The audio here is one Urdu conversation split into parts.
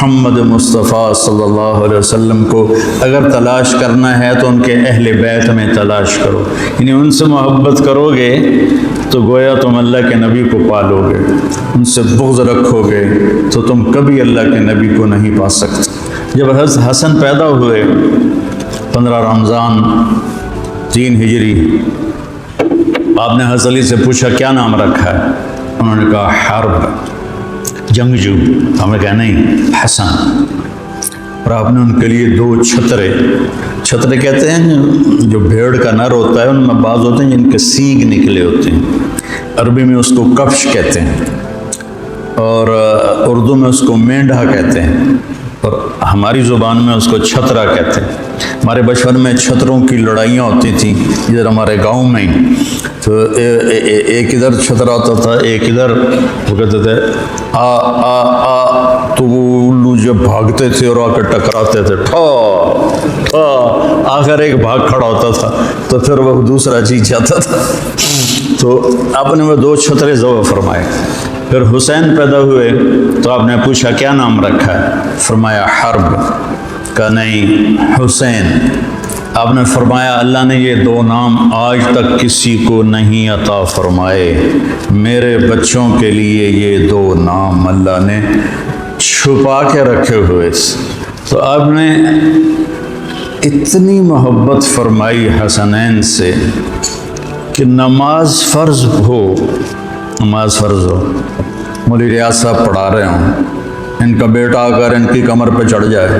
محمد مصطفیٰ صلی اللہ علیہ وسلم کو اگر تلاش کرنا ہے تو ان کے اہل بیت میں تلاش کرو، یعنی ان سے محبت کرو گے تو گویا تم اللہ کے نبی کو پالو گے، ان سے بغض رکھو گے تو تم کبھی اللہ کے نبی کو نہیں پا سکتے۔ جب حضرت حسن پیدا ہوئے 15 رمضان 3 ہجری، آپ نے حضرت علی سے پوچھا کیا نام رکھا ہے؟ انہوں نے کہا حرب، جنگجو۔ ہم نے کہا نہیں، حسن۔ اور آپ نے ان کے لیے 2 چھترے کہتے ہیں جو بھیڑ کا نر ہوتا ہے، ان میں بعض ہوتے ہیں جن کے سینگ نکلے ہوتے ہیں، عربی میں اس کو کفش کہتے ہیں اور اردو میں اس کو مینڈھا کہتے ہیں اور ہماری زبان میں اس کو چھترا کہتے ہیں۔ ہمارے بچپن میں چھتروں کی لڑائیاں ہوتی تھیں ادھر ہمارے گاؤں میں، تو ایک ادھر چھترا ہوتا تھا، ایک ادھر، وہ کہتے تھے آ آ آ، تو وہ الو جب بھاگتے تھے اور آ کے ٹکراتے تھے، ٹھا ٹھا، آخر ایک بھاگ کھڑا ہوتا تھا تو پھر وہ دوسرا جیت جاتا تھا۔ تو آپ نے وہ 2 چھترے ذبح فرمائے۔ پھر حسین پیدا ہوئے تو آپ نے پوچھا کیا نام رکھا ہے؟ فرمایا حرب۔ کہا نہیں، حسین۔ آپ نے فرمایا اللہ نے یہ 2 نام آج تک کسی کو نہیں عطا فرمائے، میرے بچوں کے لیے یہ 2 نام اللہ نے چھپا کے رکھے ہوئے۔ تو آپ نے اتنی محبت فرمائی حسنین سے کہ نماز فرض ہو، مولوی ریاض صاحب پڑھا رہے ہوں، ان کا بیٹا آ کر ان کی کمر پہ چڑھ جائے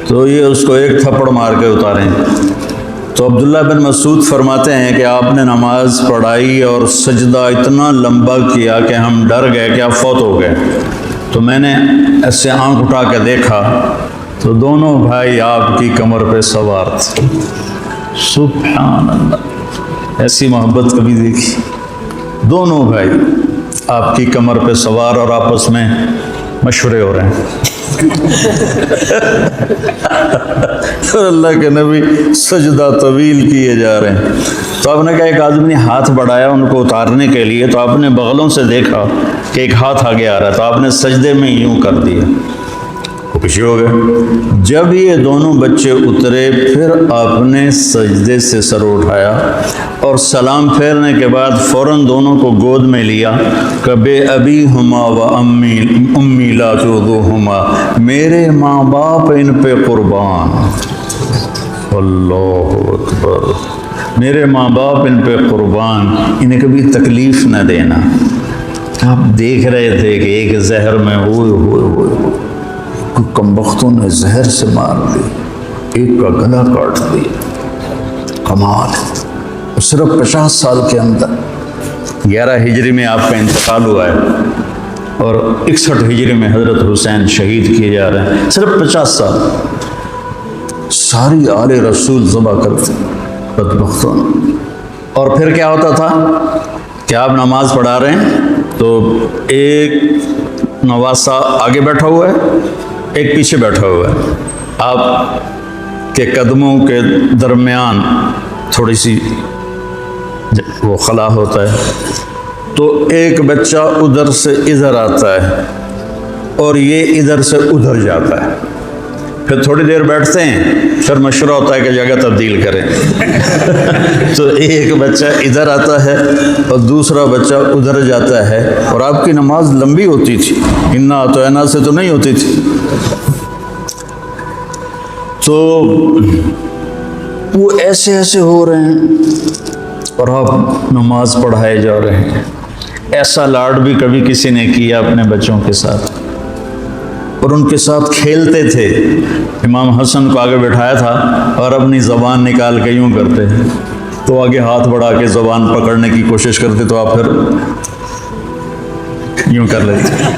تو یہ اس کو ایک تھپڑ مار کے اتاریں۔ تو عبداللہ بن مسعود فرماتے ہیں کہ آپ نے نماز پڑھائی اور سجدہ اتنا لمبا کیا کہ ہم ڈر گئے کہ آپ فوت ہو گئے۔ تو میں نے ایسے آنکھ اٹھا کے دیکھا تو دونوں بھائی آپ کی کمر پہ سوار تھے۔ سبحان اللہ، ایسی محبت کبھی دیکھی؟ دونوں بھائی آپ کی کمر پہ سوار اور آپس میں مشورے ہو رہے ہیں۔ اللہ کے نبی سجدہ طویل کیے جا رہے ہیں۔ تو آپ نے کہا ایک آدمی نے ہاتھ بڑھایا ان کو اتارنے کے لیے، تو آپ نے بغلوں سے دیکھا کہ ایک ہاتھ آگے آ رہا ہے، تو آپ نے سجدے میں یوں کر دیا، وہ پیچھے ہو گئے۔ جب یہ دونوں بچے اترے پھر آپ نے سجدے سے سر اٹھایا اور سلام پھیرنے کے بعد فوراً دونوں کو گود میں لیا کہ بے ابی ہما و امی لا تؤذوہما، میرے ماں باپ ان پہ قربان، اللہ اکبر، میرے ماں باپ ان پہ قربان، انہیں کبھی تکلیف نہ دینا۔ آپ دیکھ رہے تھے کہ ایک زہر میں ہوئے کمبختوں نے زہر سے مار دی، ایک کا گلا کاٹ دیا، کمال ہے۔ صرف 50 سال کے اندر 11 ہجری میں آپ کا انتقال ہوا ہے اور 61 ہجری میں حضرت حسین شہید کیے جا رہے ہیں، صرف 50 سال۔ ساری آل رسول ذبح کرتے بدبختوں۔ اور پھر کیا ہوتا تھا کہ آپ نماز پڑھا رہے ہیں تو ایک نواسا آگے بیٹھا ہوا ہے، ایک پیچھے بیٹھا ہوا ہے، آپ کے قدموں کے درمیان تھوڑی سی وہ خلا ہوتا ہے، تو ایک بچہ ادھر سے ادھر آتا ہے اور یہ ادھر سے ادھر جاتا ہے، پھر تھوڑی دیر بیٹھتے ہیں، پھر مشورہ ہوتا ہے کہ جگہ تبدیل کریں۔ تو ایک بچہ ادھر آتا ہے اور دوسرا بچہ ادھر جاتا ہے، اور آپ کی نماز لمبی ہوتی تھی، انا اطعنا سے تو نہیں ہوتی تھی۔ تو وہ ایسے ایسے ہو رہے ہیں اور آپ نماز پڑھائے جا رہے ہیں۔ ایسا لاڈ بھی کبھی کسی نے کیا اپنے بچوں کے ساتھ اور ان کے ساتھ کھیلتے تھے۔ امام حسن کو آگے بٹھایا تھا اور اپنی زبان نکال کے یوں کرتے، تو آگے ہاتھ بڑھا کے زبان پکڑنے کی کوشش کرتے تو آپ پھر یوں کر لیتے،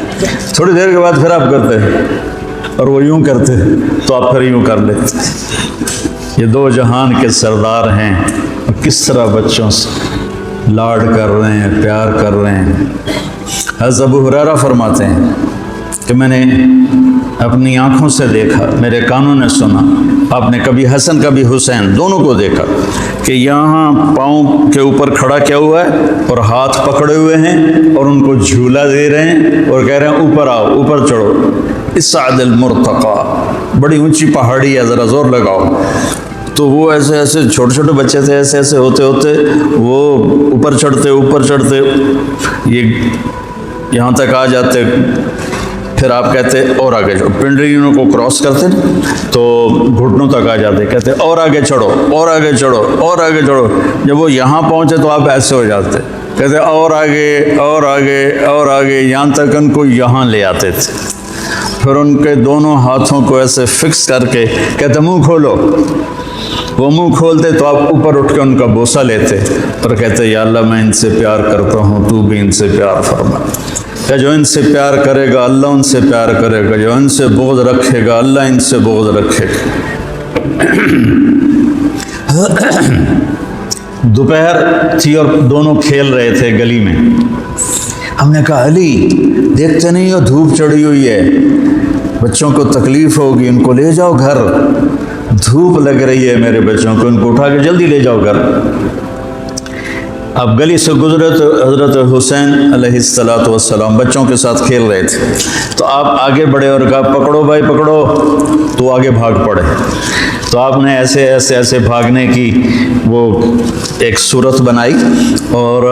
تھوڑی دیر کے بعد پھر آپ کرتے اور وہ یوں کرتے تو آپ پھر یوں کر لیتے۔ یہ 2 جہان کے سردار ہیں، کس طرح بچوں سے لاڈ کر رہے ہیں، پیار کر رہے ہیں۔ حضرت ابو ہریرہ فرماتے ہیں کہ میں نے اپنی آنکھوں سے دیکھا، میرے کانوں نے سنا، آپ نے کبھی حسن کبھی حسین دونوں کو دیکھا کہ یہاں پاؤں کے اوپر کھڑا کیا ہوا ہے اور ہاتھ پکڑے ہوئے ہیں اور ان کو جھولا دے رہے ہیں اور کہہ رہے ہیں اوپر آؤ، اوپر چڑھو۔ اسعد المرتقى، بڑی اونچی پہاڑی ہے، ذرا زور لگاؤ۔ تو وہ ایسے ایسے چھوٹے چھوٹے بچے تھے، ایسے ایسے ہوتے ہوتے وہ اوپر چڑھتے یہ یہاں تک آ جاتے، پھر آپ کہتے اور آگے چڑھو، پنڈریوں کو کراس کرتے تو گھٹنوں تک آ جاتے، کہتے اور آگے چڑھو اور آگے چڑھو اور آگے چڑھو۔ جب وہ یہاں پہنچے تو آپ ایسے ہو جاتے، کہتے اور آگے اور آگے اور آگے، یہاں تک ان کو یہاں لے آتے تھے۔ پھر ان کے دونوں ہاتھوں کو ایسے فکس کر کے کہتے منہ کھولو، وہ منہ کھولتے تو آپ اوپر اٹھ کے ان کا بوسہ لیتے اور کہتے یا اللہ میں ان سے پیار کرتا ہوں، تو بھی ان سے پیار فرما۔ کہ جو ان سے پیار کرے گا اللہ ان سے پیار کرے گا، جو ان سے بغض رکھے گا اللہ ان سے بغض رکھے گا۔ دوپہر تھی اور دونوں کھیل رہے تھے گلی میں۔ ہم نے کہا علی دیکھتے نہیں ہو دھوپ چڑھی ہوئی ہے، بچوں کو تکلیف ہوگی، ان کو لے جاؤ گھر، دھوپ لگ رہی ہے میرے بچوں کو، ان کو اٹھا کے جلدی لے جاؤ گھر۔ اب گلی سے گزرے تو حضرت حسین علیہ السلام بچوں کے ساتھ کھیل رہے تھے، تو آپ آگے بڑھے اور کہا پکڑو بھائی پکڑو، تو آگے بھاگ پڑے۔ تو آپ نے ایسے ایسے ایسے بھاگنے کی وہ ایک صورت بنائی اور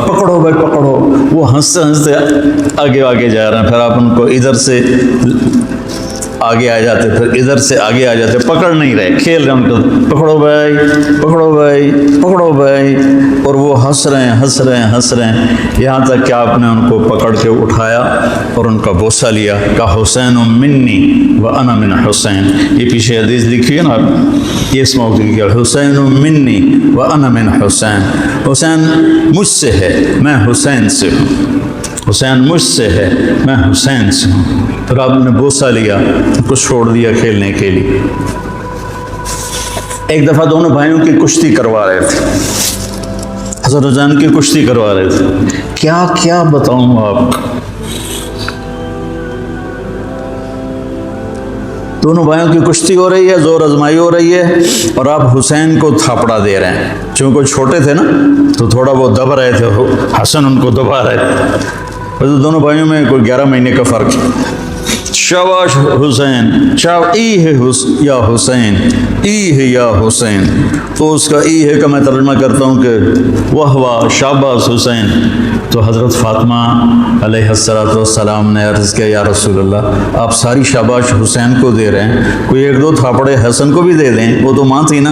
پکڑو بھائی پکڑو، وہ ہنستے ہنستے آگے آگے جا رہے ہیں، پھر آپ ان کو ادھر سے آگے آ جاتے، پھر ادھر سے آگے آ جاتے، پکڑ نہیں رہے، کھیل رہے ہیں ان کو، پکڑو بھائی پکڑو بھائی پکڑو بھائی، اور وہ ہنس رہے ہیں ہنس رہے ہیں ہنس رہے ہیں، یہاں تک کہ آپ نے ان کو پکڑ کے اٹھایا اور ان کا بوسہ لیا، کہا حسین منی وانا من حسین۔ یہ پیچھے حدیث لکھی ہے نا، یہ اس موقع کی حسین منی وانا من حسین، حسین مجھ سے ہے میں حسین سے ہوں، حسین مجھ سے ہے میں حسین سے ہوں۔ پھر آپ نے بوسہ لیا، کچھ چھوڑ دیا کھیلنے کے لیے۔ ایک دفعہ دونوں بھائیوں کی کشتی کروا رہے تھے، حضرت حسین کی کشتی کروا رہے تھے، کیا کیا بتاؤں آپ کو۔ دونوں بھائیوں کی کشتی ہو رہی ہے، زور آزمائی ہو رہی ہے، اور آپ حسین کو تھاپڑا دے رہے ہیں، چونکہ چھوٹے تھے نا تو تھوڑا وہ دب رہے تھے، حسن ان کو دبا رہے تھے۔ دونوں بھائیوں میں کوئی 11 مہینے کا فرق ہے۔ شاباش حسین، ای ہے یا حسین، ای ہے یا حسین، تو اس کا ای ہے کا میں ترجمہ کرتا ہوں کہ واہ واہ شاباش حسین۔ تو حضرت فاطمہ علیہ السلام نے عرض کیا یا رسول اللہ آپ ساری شاباش حسین کو دے رہے ہیں، کوئی ایک دو تھاپڑے حسن کو بھی دے دیں، وہ تو ماں تھی نا،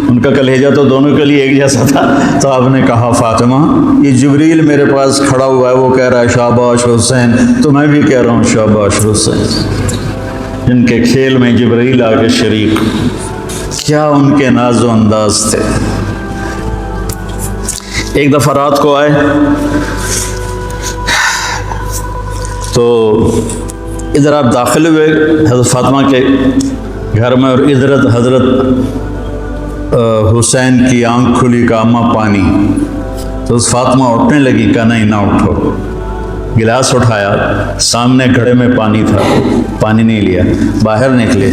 ان کا کلیجہ تو دونوں کے لیے ایک جیسا تھا۔ تو آپ نے کہا فاطمہ یہ جبریل میرے پاس کھڑا ہوا ہے، وہ کہہ رہا ہے شاباش حسین، تو میں بھی کہہ رہا ہوں شاباش حسین۔ جن کے کھیل میں جبریل آگے شریک، کیا ان کے ناز و انداز تھے۔ ایک دفعہ رات کو آئے تو ادھر آپ داخل ہوئے حضرت فاطمہ کے گھر میں، اور ادھر حضرت حسین کی آنکھ کھلی، کا اماں پانی۔ تو فاطمہ اٹھنے لگی، کہا نہیں نہ اٹھو۔ گلاس اٹھایا، سامنے گھڑے میں پانی تھا، پانی نہیں لیا، باہر نکلے۔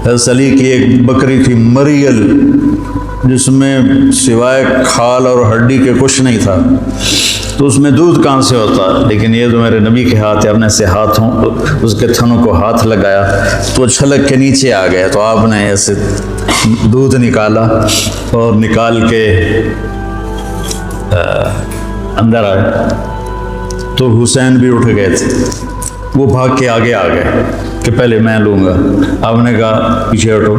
حضرت علی کی ایک بکری تھی مریل، جس میں سوائے کھال اور ہڈی کے کچھ نہیں تھا، تو اس میں دودھ کہاں سے ہوتا، لیکن یہ تو میرے نبی کے ہاتھ ہے، اپنے سے ہاتھوں اس کے تھنوں کو ہاتھ لگایا تو چھلک کے نیچے آ گیا، تو آپ نے ایسے دودھ نکالا اور نکال کے اندر آئے، تو حسین بھی اٹھ گئے تھے، وہ بھاگ کے آگے آ گئے کہ پہلے میں لوں گا۔ آپ نے کہا پیچھے ہٹو۔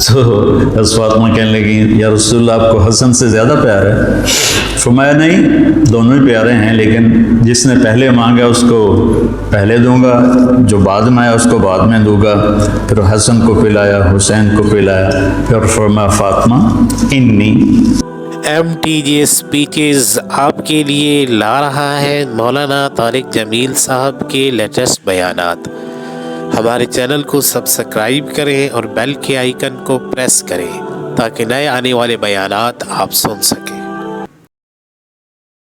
تو حضرت فاطمہ کہنے لگی یا رسول اللہ آپ کو حسن سے زیادہ پیار ہے؟ فرمایا نہیں، دونوں ہی پیارے ہیں، لیکن جس نے پہلے مانگا اس کو پہلے دوں گا، جو بعد میں آیا اس کو بعد میں دوں گا۔ پھر حسن کو پلایا، حسین کو پلایا، پھر فرمایا فاطمہ انی۔ MTJ اسپیچز آپ کے لیے لا رہا ہے مولانا طارق جمیل صاحب کے لیٹسٹ بیانات۔ ہمارے چینل کو سبسکرائب کریں اور بیل کے آئیکن کو پریس کریں تاکہ نئے آنے والے بیانات آپ سن سکیں۔